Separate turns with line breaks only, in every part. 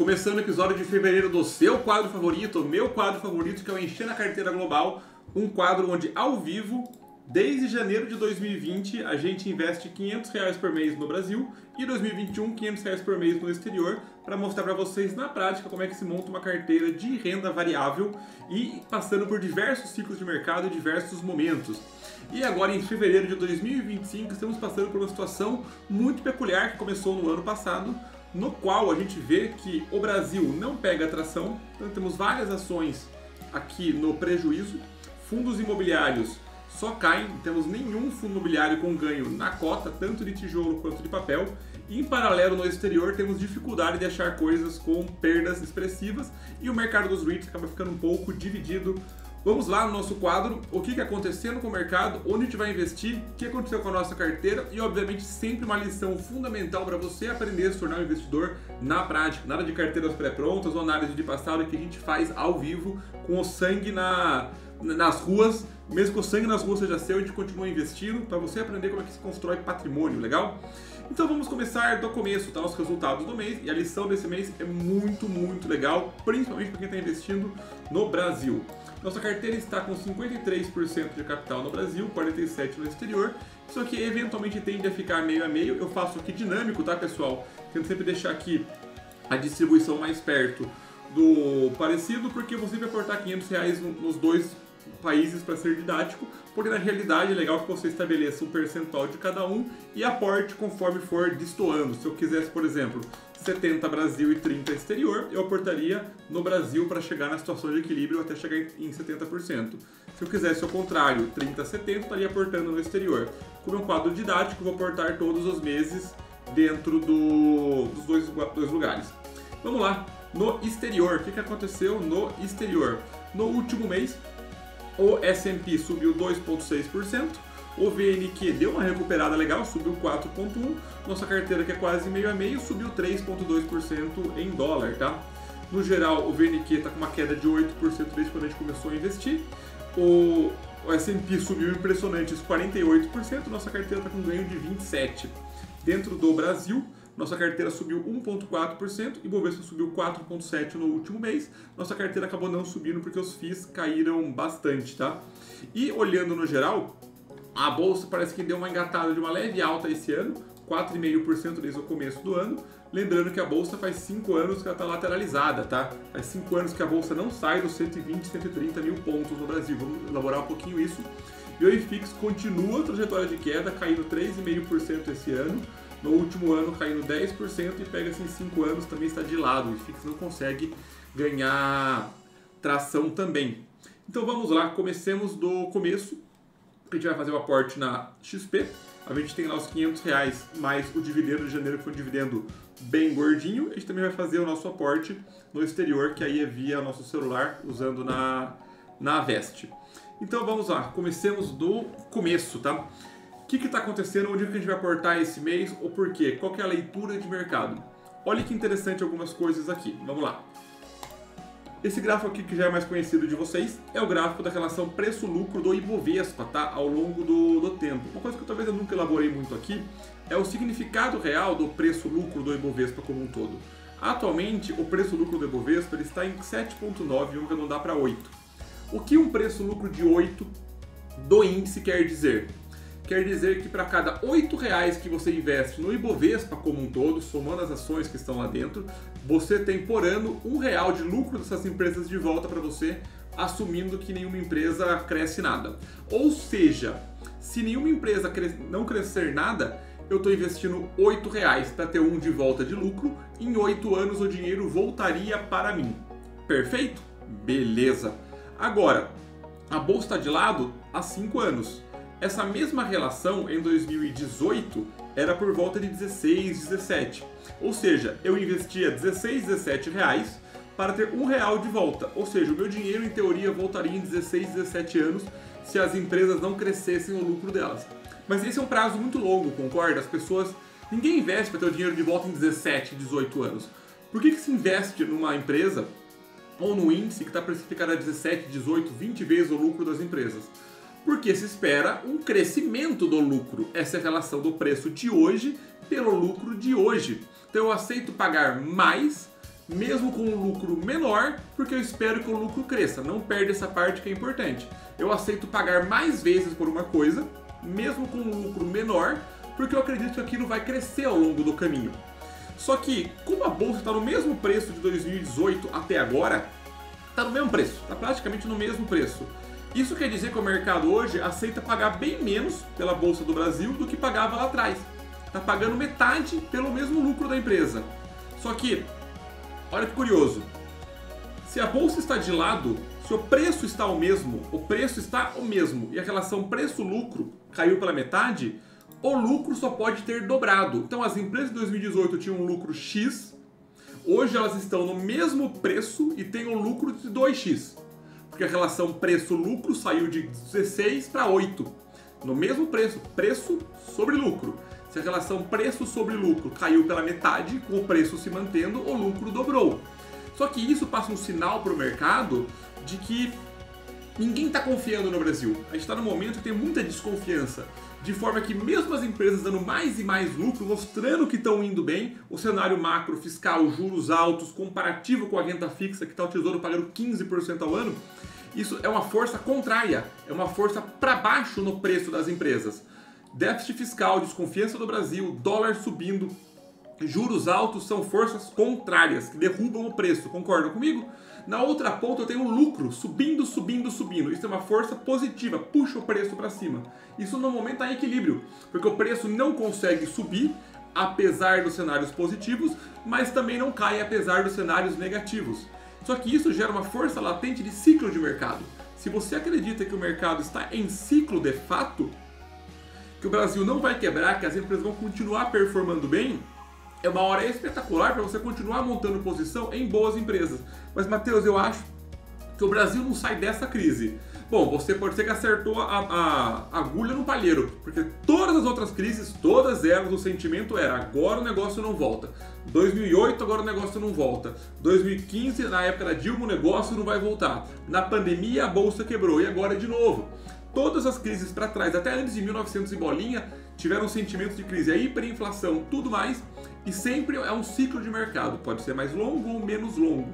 Começando o episódio de fevereiro do seu quadro favorito, o meu quadro favorito, que é o Encher na Carteira Global, um quadro onde, ao vivo, desde janeiro de 2020, a gente investe R$500 por mês no Brasil e 2021, R$500 por mês no exterior, para mostrar para vocês na prática como é que se monta uma carteira de renda variável e passando por diversos ciclos de mercado e diversos momentos. E agora, em fevereiro de 2025, estamos passando por uma situação muito peculiar que começou no ano passado, no qual a gente vê que o Brasil não pega atração, então temos várias ações aqui no prejuízo, fundos imobiliários só caem, não temos nenhum fundo imobiliário com ganho na cota, tanto de tijolo quanto de papel, e em paralelo no exterior temos dificuldade de achar coisas com perdas expressivas e o mercado dos REITs acaba ficando um pouco dividido. Vamos lá no nosso quadro, o que acontecendo com o mercado, onde a gente vai investir, o que aconteceu com a nossa carteira e, obviamente, sempre uma lição fundamental para você aprender a se tornar um investidor na prática. Nada de carteiras pré-prontas ou análise de passado que a gente faz ao vivo, com o sangue nas ruas. Mesmo que o sangue nas ruas seja seu, a gente continua investindo para você aprender como é que se constrói patrimônio, legal? Então vamos começar do começo, tá? Os resultados do mês, e a lição desse mês é muito legal, principalmente para quem está investindo no Brasil. Nossa carteira está com 53% de capital no Brasil, 47% no exterior. Isso aqui eventualmente tende a ficar meio a meio. Eu faço aqui dinâmico, tá, pessoal? Tento sempre deixar aqui a distribuição mais perto do parecido, porque você vai aportar R$500 nos dois países para ser didático, porque na realidade é legal que você estabeleça um percentual de cada um e aporte conforme for destoando. Se eu quisesse, por exemplo, 70 Brasil e 30 exterior, eu aportaria no Brasil para chegar na situação de equilíbrio até chegar em 70%. Se eu quisesse o contrário, 30 a 70, estaria aportando no exterior. Como é um quadro didático, vou aportar todos os meses dentro dos dois lugares. Vamos lá, no exterior, o que aconteceu no exterior? No último mês, o S&P subiu 2,6%, o VNQ deu uma recuperada legal, subiu 4,1%, nossa carteira, que é quase meio a meio, subiu 3,2% em dólar, tá? No geral, o VNQ está com uma queda de 8% desde quando a gente começou a investir, o S&P subiu impressionantes 48%, nossa carteira está com ganho de 27%. Dentro do Brasil, nossa carteira subiu 1,4% e o Bovespa subiu 4,7% no último mês. Nossa carteira acabou não subindo porque os FIIs caíram bastante, tá? E olhando no geral, a bolsa parece que deu uma engatada de uma leve alta esse ano, 4,5% desde o começo do ano. Lembrando que a bolsa faz 5 anos que ela está lateralizada, tá? Faz 5 anos que a bolsa não sai dos 120, 130 mil pontos no Brasil. Vamos elaborar um pouquinho isso. E o IFIX continua a trajetória de queda, caindo 3,5% esse ano. No último ano caindo 10% e pega-se em 5 anos, também está de lado. O IFIX não consegue ganhar tração também. Então vamos lá, comecemos do começo. A gente vai fazer o aporte na XP. A gente tem lá os R$500 mais o dividendo de janeiro, que foi um dividendo bem gordinho. A gente também vai fazer o nosso aporte no exterior, que aí é via nosso celular, usando na Vest. Então vamos lá, comecemos do começo, tá? O que está acontecendo, onde que a gente vai aportar esse mês, ou por quê? Qual que é a leitura de mercado? Olha que interessante algumas coisas aqui, vamos lá. Esse gráfico aqui, que já é mais conhecido de vocês, é o gráfico da relação preço-lucro do Ibovespa, tá? Ao longo do tempo. Uma coisa que talvez eu nunca elaborei muito aqui é o significado real do preço-lucro do Ibovespa como um todo. Atualmente, o preço-lucro do Ibovespa ele está em 7,9, vamos arredondar para 8. O que um preço-lucro de 8 do índice quer dizer? Quer dizer que para cada R$8 que você investe no Ibovespa como um todo, somando as ações que estão lá dentro, você tem por ano R$1 de lucro dessas empresas de volta para você, assumindo que nenhuma empresa cresce nada. Ou seja, se nenhuma empresa não crescer nada, eu estou investindo R$8 para ter um de volta de lucro, em 8 anos o dinheiro voltaria para mim. Perfeito? Beleza. Agora, a bolsa está de lado há 5 anos. Essa mesma relação em 2018 era por volta de 16, 17. Ou seja, eu investia 16, 17 reais para ter R$1 de volta. Ou seja, o meu dinheiro em teoria voltaria em 16, 17 anos se as empresas não crescessem o lucro delas. Mas esse é um prazo muito longo, concorda? Ninguém investe para ter o dinheiro de volta em 17, 18 anos. Por que se investe numa empresa ou no índice que está precificado a 17, 18, 20 vezes o lucro das empresas? Porque se espera um crescimento do lucro. Essa é a relação do preço de hoje pelo lucro de hoje. Então eu aceito pagar mais mesmo com um lucro menor, porque eu espero que o lucro cresça. Não perde essa parte que é importante. Eu aceito pagar mais vezes por uma coisa, mesmo com um lucro menor, porque eu acredito que aquilo vai crescer ao longo do caminho. Só que, como a bolsa está no mesmo preço de 2018 até agora, está no mesmo preço, está praticamente no mesmo preço. Isso quer dizer que o mercado hoje aceita pagar bem menos pela Bolsa do Brasil do que pagava lá atrás. Está pagando metade pelo mesmo lucro da empresa. Só que, olha que curioso, se a bolsa está de lado, se o preço está o mesmo e a relação preço-lucro caiu pela metade, o lucro só pode ter dobrado. Então as empresas de 2018 tinham um lucro X, hoje elas estão no mesmo preço e têm um lucro de 2x. Porque a relação preço-lucro saiu de 16 para 8. No mesmo preço, preço sobre lucro. Se a relação preço sobre lucro caiu pela metade, com o preço se mantendo, o lucro dobrou. Só que isso passa um sinal para o mercado de que ninguém está confiando no Brasil. A gente está num momento que tem muita desconfiança, de forma que mesmo as empresas dando mais e mais lucro, mostrando que estão indo bem, o cenário macro, fiscal, juros altos, comparativo com a renda fixa, que está o Tesouro pagando 15% ao ano, isso é uma força contrária, é uma força para baixo no preço das empresas. Déficit fiscal, desconfiança do Brasil, dólar subindo, juros altos são forças contrárias, que derrubam o preço, concordam comigo? Na outra ponta eu tenho um lucro subindo, subindo, subindo. Isso é uma força positiva, puxa o preço para cima. Isso no momento está em equilíbrio, porque o preço não consegue subir, apesar dos cenários positivos, mas também não cai apesar dos cenários negativos. Só que isso gera uma força latente de ciclo de mercado. Se você acredita que o mercado está em ciclo de fato, que o Brasil não vai quebrar, que as empresas vão continuar performando bem, é uma hora espetacular para você continuar montando posição em boas empresas. Mas, Matheus, eu acho que o Brasil não sai dessa crise. Bom, você pode ser que acertou a agulha no palheiro, porque todas as outras crises, todas elas, o sentimento era agora o negócio não volta. 2008, agora o negócio não volta. 2015, na época da Dilma, o negócio não vai voltar. Na pandemia, a bolsa quebrou e agora de novo. Todas as crises para trás, até antes de 1900 e bolinha, tiveram sentimentos de crise, a hiperinflação, tudo mais, e sempre é um ciclo de mercado, pode ser mais longo ou menos longo,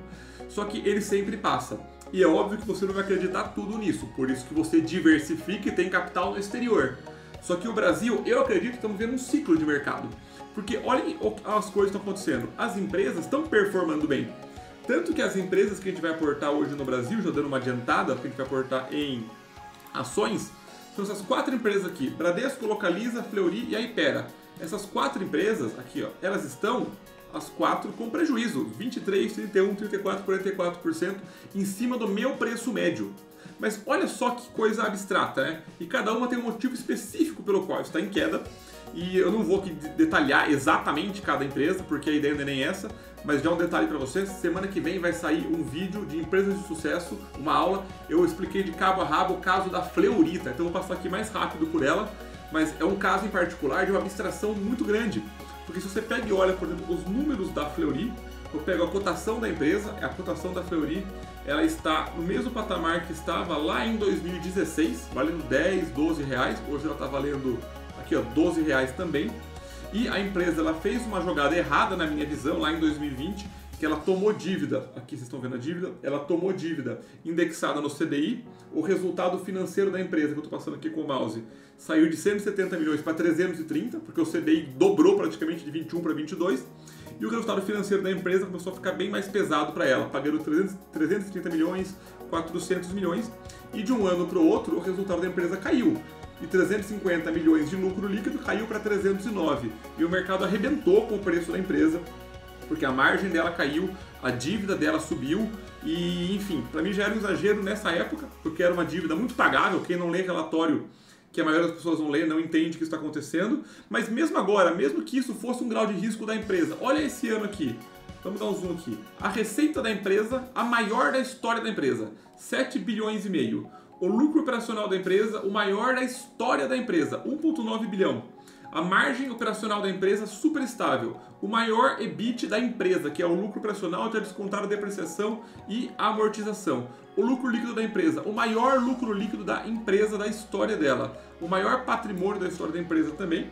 só que ele sempre passa. E é óbvio que você não vai acreditar tudo nisso, por isso que você diversifica e tem capital no exterior. Só que o Brasil, eu acredito que estamos vendo um ciclo de mercado, porque olhem as coisas que estão acontecendo, as empresas estão performando bem. Tanto que as empresas que a gente vai aportar hoje no Brasil, já dando uma adiantada, porque a gente vai aportar em ações, são essas 4 empresas aqui, Bradesco, Localiza, Fleury e a Hypera. Essas 4 empresas aqui, ó, elas estão, as 4, com prejuízo, 23, 31, 34, 44% em cima do meu preço médio. Mas olha só que coisa abstrata, né? E cada uma tem um motivo específico pelo qual está em queda. E eu não vou aqui detalhar exatamente cada empresa, porque a ideia não é nem essa, mas já um detalhe para vocês, semana que vem vai sair um vídeo de empresas de sucesso, uma aula, eu expliquei de cabo a rabo o caso da Fleury, então eu vou passar aqui mais rápido por ela, mas é um caso em particular de uma abstração muito grande, porque se você pega e olha, por exemplo, os números da Fleury, eu pego a cotação da empresa, a cotação da Fleury, ela está no mesmo patamar que estava lá em 2016, valendo 10, 12 reais, hoje ela está valendo aqui, ó, 12 reais também. E a empresa ela fez uma jogada errada na minha visão lá em 2020, que ela tomou dívida, aqui vocês estão vendo a dívida, ela tomou dívida indexada no CDI, o resultado financeiro da empresa, que eu estou passando aqui com o mouse, saiu de 170 milhões para 330, porque o CDI dobrou praticamente de 21 para 22, e o resultado financeiro da empresa começou a ficar bem mais pesado para ela, pagando 330 milhões, 400 milhões, e de um ano para o outro o resultado da empresa caiu. E 350 milhões de lucro líquido caiu para 309. E o mercado arrebentou com o preço da empresa, porque a margem dela caiu, a dívida dela subiu, e enfim, para mim já era um exagero nessa época, porque era uma dívida muito pagável. Quem não lê relatório, que a maioria das pessoas não lê, não entende que isso está acontecendo, mas mesmo agora, mesmo que isso fosse um grau de risco da empresa, olha esse ano aqui, vamos dar um zoom aqui, a receita da empresa, a maior da história da empresa, 7 bilhões e meio. O lucro operacional da empresa, o maior da história da empresa, 1,9 bilhão. A margem operacional da empresa, super estável. O maior EBIT da empresa, que é o lucro operacional, já descontado a depreciação e a amortização. O lucro líquido da empresa, o maior lucro líquido da empresa da história dela. O maior patrimônio da história da empresa também.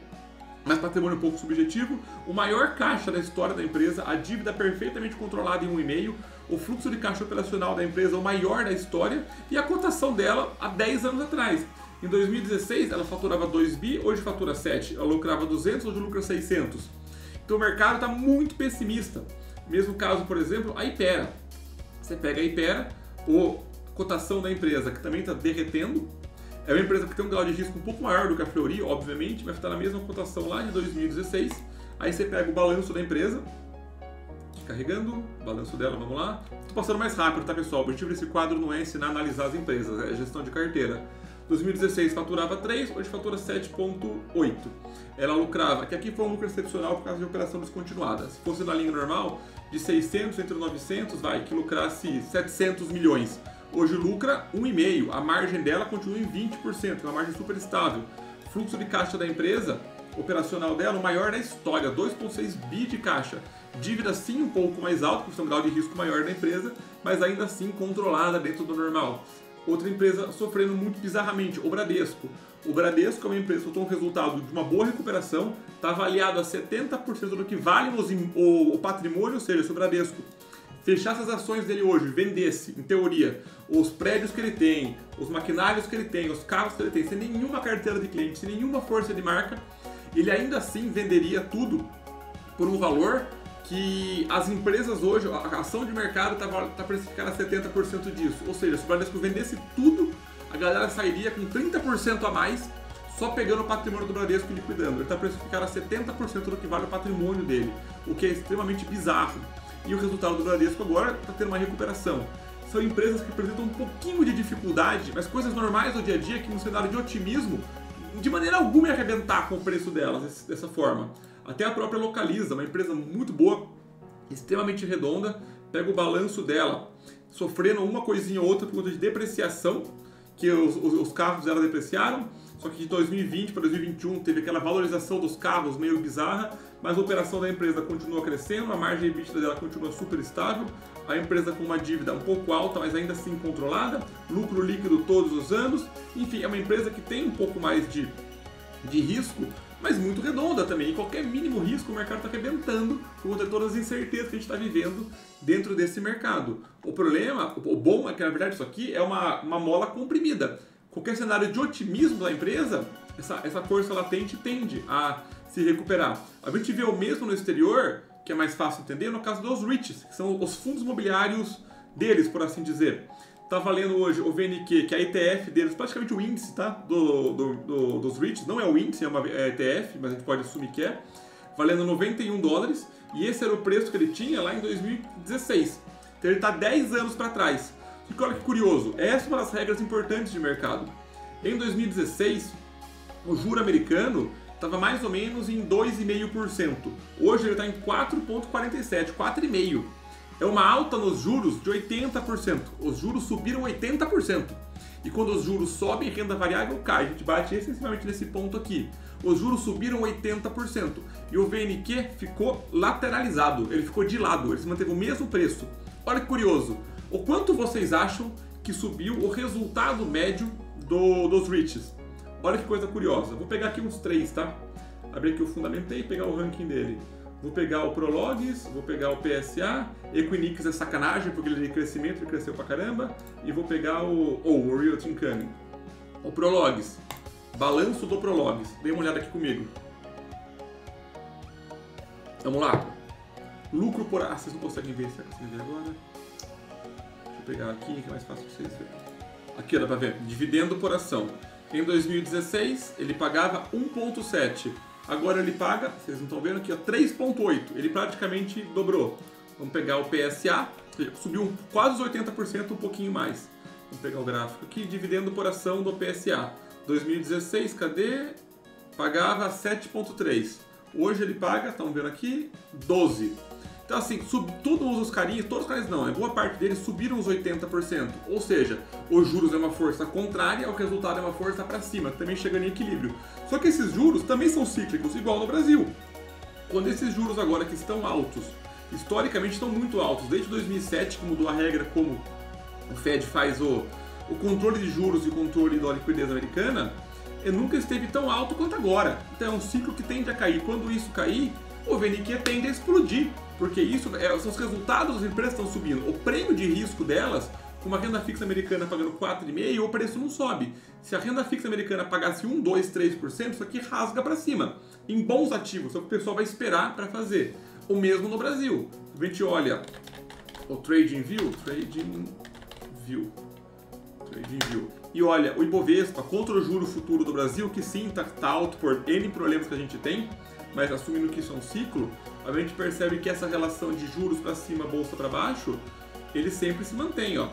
mas patrimônio um pouco subjetivo, o maior caixa da história da empresa, a dívida perfeitamente controlada em 1,5, o fluxo de caixa operacional da empresa o maior da história e a cotação dela há 10 anos atrás. Em 2016 ela faturava 2 bi, hoje fatura 7, ela lucrava 200, hoje lucra 600. Então o mercado está muito pessimista. Mesmo caso, por exemplo, a Hypera. Você pega a Hypera, a cotação da empresa que também está derretendo. É uma empresa que tem um grau de risco um pouco maior do que a Fleury, obviamente, mas está na mesma cotação lá de 2016. Aí você pega o balanço da empresa, carregando, o balanço dela, vamos lá. Estou passando mais rápido, tá pessoal? O objetivo desse quadro não é ensinar a analisar as empresas, é gestão de carteira. 2016 faturava 3, hoje fatura 7,8. Ela lucrava, que aqui foi um lucro excepcional por causa de operação descontinuada. Se fosse na linha normal, de 600 entre 900, que lucrasse 700 milhões. Hoje lucra 1,5, a margem dela continua em 20%, é uma margem super estável. Fluxo de caixa da empresa, operacional dela, o maior da história, 2,6 bi de caixa. Dívida sim um pouco mais alta, porque é um grau de risco maior da empresa, mas ainda assim controlada dentro do normal. Outra empresa sofrendo muito bizarramente, o Bradesco. O Bradesco é uma empresa que soltou um resultado de uma boa recuperação, está avaliado a 70% do que vale o patrimônio, ou seja, se o Bradesco fechasse as ações dele hoje, vendesse, em teoria, os prédios que ele tem, os maquinários que ele tem, os carros que ele tem, sem nenhuma carteira de cliente, sem nenhuma força de marca, ele ainda assim venderia tudo por um valor que as empresas hoje, a ação de mercado está precificada a 70% disso. Ou seja, se o Bradesco vendesse tudo, a galera sairia com 30% a mais, só pegando o patrimônio do Bradesco e liquidando. Ele está precificado a 70% do que vale o patrimônio dele, o que é extremamente bizarro. E o resultado do Bradesco agora está tendo uma recuperação. São empresas que apresentam um pouquinho de dificuldade, mas coisas normais do dia a dia que no cenário de otimismo, de maneira alguma ia arrebentar com o preço delas dessa forma. Até a própria Localiza, uma empresa muito boa, extremamente redonda, pega o balanço dela, sofrendo uma coisinha ou outra por conta de depreciação, que os carros dela depreciaram, só que de 2020 para 2021 teve aquela valorização dos carros meio bizarra, mas a operação da empresa continua crescendo, a margem EBITDA dela continua super estável, a empresa com uma dívida um pouco alta, mas ainda assim controlada, lucro líquido todos os anos, enfim, é uma empresa que tem um pouco mais de risco, mas muito redonda também. E qualquer mínimo risco o mercado está arrebentando por conta de todas as incertezas que a gente está vivendo dentro desse mercado. O problema, o bom é que na verdade isso aqui é uma mola comprimida. Qualquer cenário de otimismo da empresa, essa força latente tende a se recuperar. A gente vê o mesmo no exterior, que é mais fácil entender, no caso dos REITs, que são os fundos imobiliários deles, por assim dizer. Está valendo hoje o VNQ, que é a ETF deles, praticamente o índice, tá? dos REITs, não é o índice, é uma ETF, mas a gente pode assumir que é, valendo $91, e esse era o preço que ele tinha lá em 2016. Então ele está 10 anos para trás. E olha que curioso, essa é uma das regras importantes de mercado. Em 2016, o juro americano estava mais ou menos em 2,5%. Hoje ele está em 4,47%, 4,5%. É uma alta nos juros de 80%. Os juros subiram 80%. E quando os juros sobem, renda variável cai. A gente bate essencialmente nesse ponto aqui. Os juros subiram 80%. E o VNQ ficou lateralizado. Ele ficou de lado. Ele se manteve o mesmo preço. Olha que curioso. O quanto vocês acham que subiu o resultado médio dos REITs? Olha que coisa curiosa. Vou pegar aqui uns 3, tá? Abrir aqui o Fundamentei e pegar o ranking dele. Vou pegar o Prologis, vou pegar o PSA, Equinix é sacanagem porque ele é de crescimento, ele cresceu pra caramba, e vou pegar o Realty Income. O Prologis, balanço do Prologis, dê uma olhada aqui comigo. Vamos lá. Lucro por... vocês não conseguem ver, será que vocês ver agora? Deixa eu pegar aqui, que é mais fácil de vocês verem. Aqui dá pra ver, dividendo por ação. Em 2016 ele pagava 1,7. Agora ele paga, vocês não estão vendo aqui, 3,8. Ele praticamente dobrou. Vamos pegar o PSA, subiu quase os 80%, um pouquinho mais. Vamos pegar o gráfico aqui, dividendo por ação do PSA. 2016, cadê? Pagava 7,3. Hoje ele paga, estão vendo aqui, 12. Então assim, todos os carinhos não, boa parte deles subiram os 80%. Ou seja, os juros é uma força contrária, o resultado é uma força para cima, também chegando em equilíbrio. Só que esses juros também são cíclicos, igual no Brasil. Quando esses juros agora que estão altos, historicamente estão muito altos, desde 2007 que mudou a regra como o Fed faz o controle de juros e o controle da liquidez americana, nunca esteve tão alto quanto agora. Então é um ciclo que tende a cair. Quando isso cair, o VNQ tende a explodir, porque isso são os resultados das empresas que estão subindo. O prêmio de risco delas, com uma renda fixa americana pagando 4,5%, o preço não sobe. Se a renda fixa americana pagasse 1, 2, 3%, isso aqui rasga para cima. Em bons ativos, só que o pessoal vai esperar para fazer. O mesmo no Brasil. A gente olha o TradingView, e olha o Ibovespa contra o juro futuro do Brasil, que sim, está alto por N problemas que a gente tem, mas assumindo que isso é um ciclo, a gente percebe que essa relação de juros para cima, bolsa para baixo, ele sempre se mantém, ó.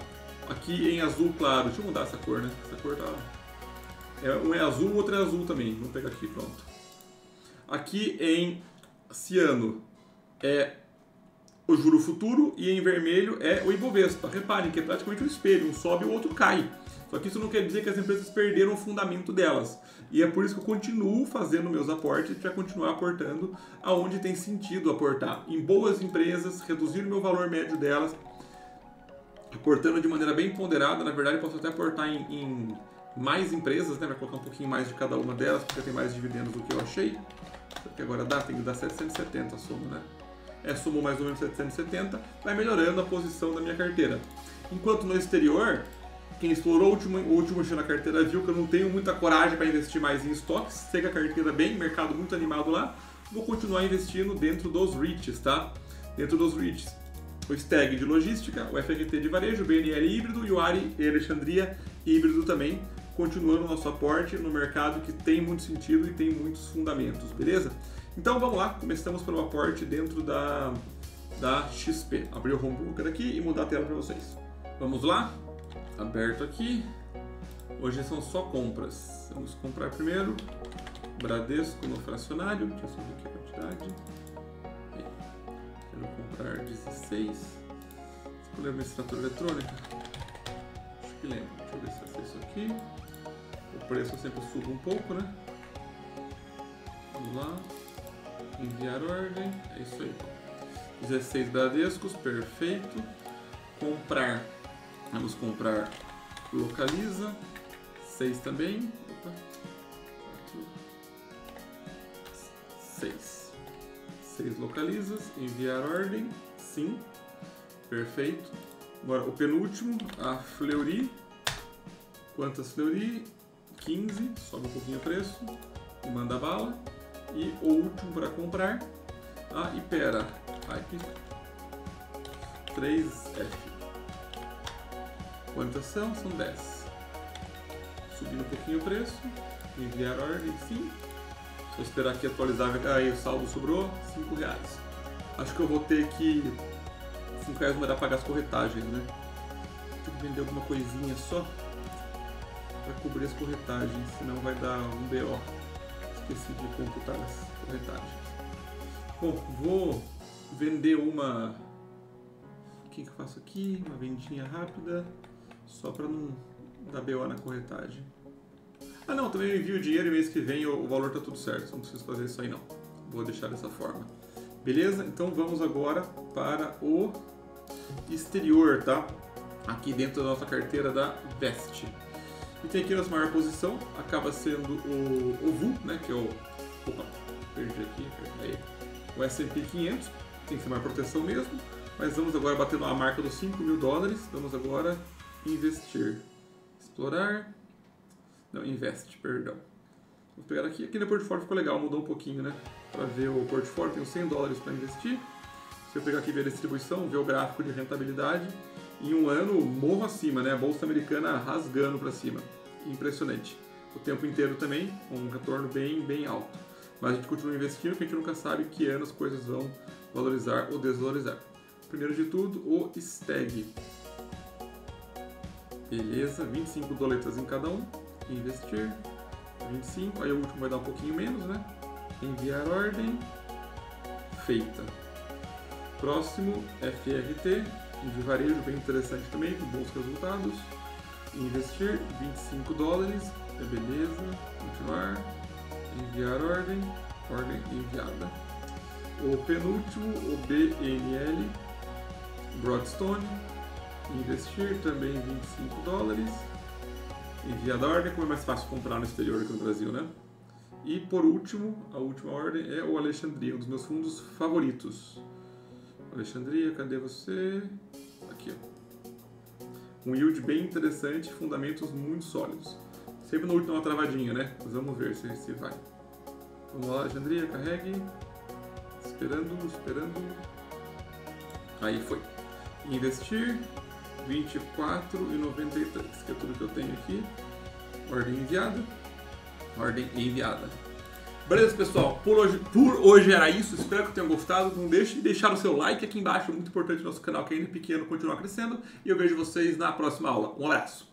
Aqui em azul claro, deixa eu mudar essa cor, né? Essa cor tá... um é azul, o outro é azul também. Vamos pegar aqui, pronto. Aqui em ciano é o juro futuro e em vermelho é o Ibovespa. Reparem que é praticamente um espelho, um sobe e o outro cai. Só que isso não quer dizer que as empresas perderam o fundamento delas. E é por isso que eu continuo fazendo meus aportes para continuar aportando aonde tem sentido aportar. Em boas empresas, reduzir o meu valor médio delas, aportando de maneira bem ponderada. Na verdade, eu posso até aportar em mais empresas, né? Vai colocar um pouquinho mais de cada uma delas, porque tem mais dividendos do que eu achei. Porque agora tem que dar 770 a soma, né? Somou mais ou menos 770, vai melhorando a posição da minha carteira. Enquanto no exterior, quem explorou o último dia na carteira viu que eu não tenho muita coragem para investir mais em estoques, segue a carteira bem, mercado muito animado lá, vou continuar investindo dentro dos REITs, tá? Dentro dos REITs. O STEG de logística, o FRT de varejo, o BNL híbrido e o ARI e Alexandria híbrido também, continuando o nosso aporte no mercado que tem muito sentido e tem muitos fundamentos, beleza? Então vamos lá, começamos pelo aporte dentro da XP. Abrir o home broker aqui e mudar a tela para vocês. Vamos lá, aberto aqui. Hoje são só compras. Vamos comprar primeiro Bradesco no fracionário. Deixa eu subir aqui a quantidade. Quero comprar 16. Escolher uma assinatura eletrônica. Acho que lembro. Deixa eu ver se é isso aqui. O preço eu sempre subo um pouco, né? Vamos lá. Enviar ordem. É isso aí. 16 Bradescos. Perfeito. Comprar. Vamos comprar Localiza. 6 também. Opa. 6. 6 Localizas. Enviar ordem. Sim. Perfeito. Agora o penúltimo. A Fleury. Quantas Fleury? 15. Sobe um pouquinho o preço. E manda bala. E o último para comprar. A Ipera. Hype. 3F. Quantas são? São 10. Subindo um pouquinho o preço. Enviar ordem, sim. Se eu esperar aqui atualizar, aí o saldo sobrou R$5. Acho que eu vou ter que... R$5 não vai dar pra pagar as corretagens, né? Tem que vender alguma coisinha só para cobrir as corretagens, senão vai dar um BO. Esqueci de computar as corretagens. Bom, vou vender uma... O que eu faço aqui? Uma vendinha rápida, só para não dar BO na corretagem. Ah não, também eu envio o dinheiro e mês que vem o valor tá tudo certo, não preciso fazer isso aí não. Vou deixar dessa forma. Beleza? Então vamos agora para o exterior, tá? Aqui dentro da nossa carteira da Vest. E tem aqui a nossa maior posição, acaba sendo o VU, né? Que é o... Opa, perdi aqui. Aí. O S&P 500, tem que ser maior proteção mesmo. Mas vamos agora bater a marca dos $5.000. Vamos agora investir. Explorar. Não, investe, perdão. Vou pegar aqui. Aqui no portfólio ficou legal, mudou um pouquinho, né? Para ver o portfólio, tenho $100 para investir. Se eu pegar aqui e ver a distribuição, ver o gráfico de rentabilidade, em um ano morro acima, né? A bolsa americana rasgando para cima. Impressionante. O tempo inteiro também, um retorno bem alto. Mas a gente continua investindo, porque a gente nunca sabe que ano as coisas vão valorizar ou desvalorizar. Primeiro de tudo, o STEG. Beleza, $25 em cada um. Investir. 25, aí o último vai dar um pouquinho menos, né? Enviar ordem. Feita. Próximo, FRT, de varejo, bem interessante também, com bons resultados. Investir, $25, beleza. Continuar. Enviar ordem. Ordem enviada. O penúltimo, o BNL, Broadstone. Investir, também $25. enviada a ordem, como é mais fácil comprar no exterior do que no Brasil, né? E por último, a última ordem é o Alexandria, um dos meus fundos favoritos. Alexandria, cadê você? Aqui, ó. Um yield bem interessante, fundamentos muito sólidos. Sempre no último uma travadinha, né? Mas vamos ver se vai. Vamos lá, Alexandria, carregue. Esperando. Aí foi. Investir 24,93, que é tudo que eu tenho aqui. Ordem enviada. Ordem enviada. Beleza, pessoal? Por hoje era isso. Espero que tenham gostado. Não deixe de deixar o seu like aqui embaixo. É muito importante no nosso canal, que ainda é pequeno, continuar crescendo. E eu vejo vocês na próxima aula. Um abraço.